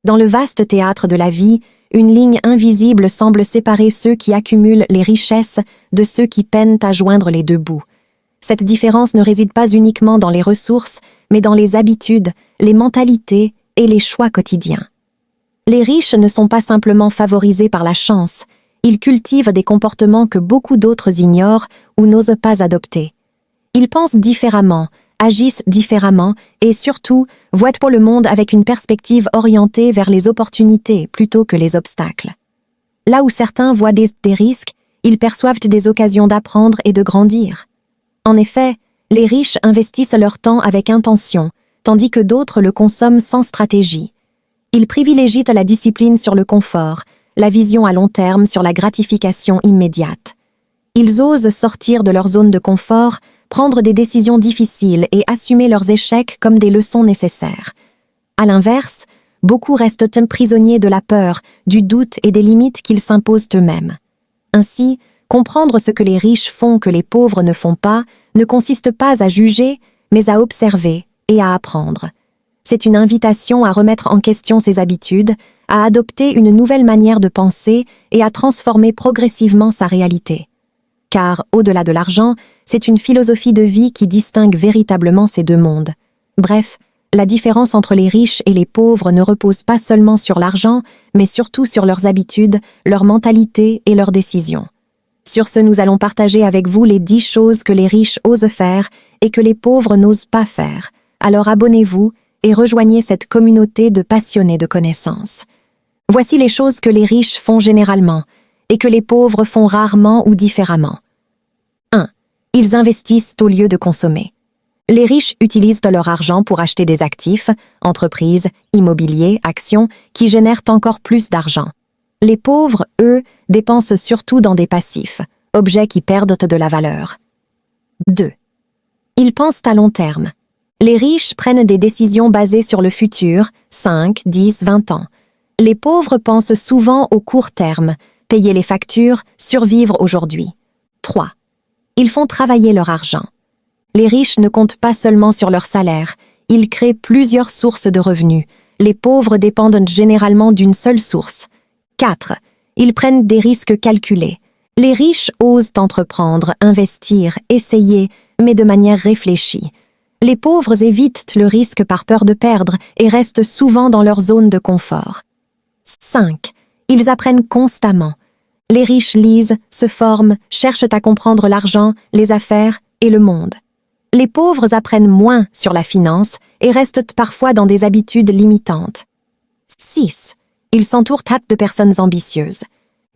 Dans le vaste théâtre de la vie, une ligne invisible semble séparer ceux qui accumulent les richesses de ceux qui peinent à joindre les deux bouts. Cette différence ne réside pas uniquement dans les ressources, mais dans les habitudes, les mentalités et les choix quotidiens. Les riches ne sont pas simplement favorisés par la chance, ils cultivent des comportements que beaucoup d'autres ignorent ou n'osent pas adopter. Ils pensent différemment, agissent différemment et surtout voient pour le monde avec une perspective orientée vers les opportunités plutôt que les obstacles. Là où certains voient des risques, ils perçoivent des occasions d'apprendre et de grandir. En effet, les riches investissent leur temps avec intention, tandis que d'autres le consomment sans stratégie. Ils privilégient la discipline sur le confort, la vision à long terme sur la gratification immédiate. Ils osent sortir de leur zone de confort, prendre des décisions difficiles et assumer leurs échecs comme des leçons nécessaires. À l'inverse, beaucoup restent prisonniers de la peur, du doute et des limites qu'ils s'imposent eux-mêmes. Ainsi, comprendre ce que les riches font que les pauvres ne font pas ne consiste pas à juger, mais à observer et à apprendre. C'est une invitation à remettre en question ses habitudes, à adopter une nouvelle manière de penser et à transformer progressivement sa réalité. Car, au-delà de l'argent, c'est une philosophie de vie qui distingue véritablement ces deux mondes. Bref, la différence entre les riches et les pauvres ne repose pas seulement sur l'argent, mais surtout sur leurs habitudes, leur mentalité et leurs décisions. Sur ce, nous allons partager avec vous les 10 choses que les riches osent faire et que les pauvres n'osent pas faire. Alors abonnez-vous et rejoignez cette communauté de passionnés de connaissances. Voici les choses que les riches font généralement et que les pauvres font rarement ou différemment. 1. Ils investissent au lieu de consommer. Les riches utilisent leur argent pour acheter des actifs, entreprises, immobiliers, actions, qui génèrent encore plus d'argent. Les pauvres, eux, dépensent surtout dans des passifs, objets qui perdent de la valeur. 2. Ils pensent à long terme. Les riches prennent des décisions basées sur le futur, 5, 10, 20 ans. Les pauvres pensent souvent au court terme, payer les factures, survivre aujourd'hui. 3. Ils font travailler leur argent. Les riches ne comptent pas seulement sur leur salaire, ils créent plusieurs sources de revenus. Les pauvres dépendent généralement d'une seule source. 4. Ils prennent des risques calculés. Les riches osent entreprendre, investir, essayer, mais de manière réfléchie. Les pauvres évitent le risque par peur de perdre et restent souvent dans leur zone de confort. 5. Ils apprennent constamment. Les riches lisent, se forment, cherchent à comprendre l'argent, les affaires et le monde. Les pauvres apprennent moins sur la finance et restent parfois dans des habitudes limitantes. 6. Ils s'entourent de personnes ambitieuses.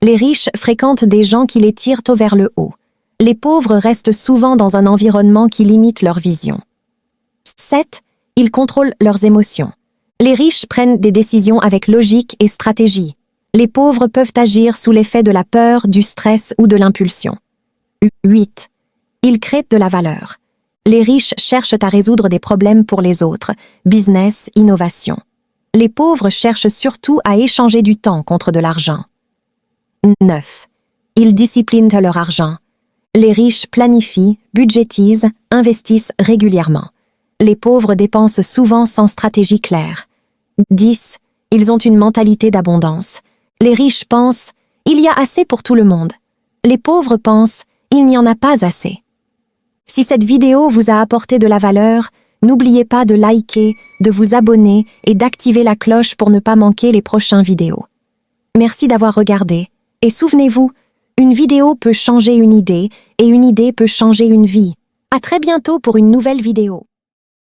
Les riches fréquentent des gens qui les tirent vers le haut. Les pauvres restent souvent dans un environnement qui limite leur vision. 7. Ils contrôlent leurs émotions. Les riches prennent des décisions avec logique et stratégie. Les pauvres peuvent agir sous l'effet de la peur, du stress ou de l'impulsion. 8. Ils créent de la valeur. Les riches cherchent à résoudre des problèmes pour les autres, business, innovation. Les pauvres cherchent surtout à échanger du temps contre de l'argent. 9. Ils disciplinent leur argent. Les riches planifient, budgétisent, investissent régulièrement. Les pauvres dépensent souvent sans stratégie claire. 10. Ils ont une mentalité d'abondance. Les riches pensent « il y a assez pour tout le monde ». Les pauvres pensent « il n'y en a pas assez ». Si cette vidéo vous a apporté de la valeur, n'oubliez pas de liker, de vous abonner et d'activer la cloche pour ne pas manquer les prochaines vidéos. Merci d'avoir regardé. Et souvenez-vous, une vidéo peut changer une idée et une idée peut changer une vie. À très bientôt pour une nouvelle vidéo.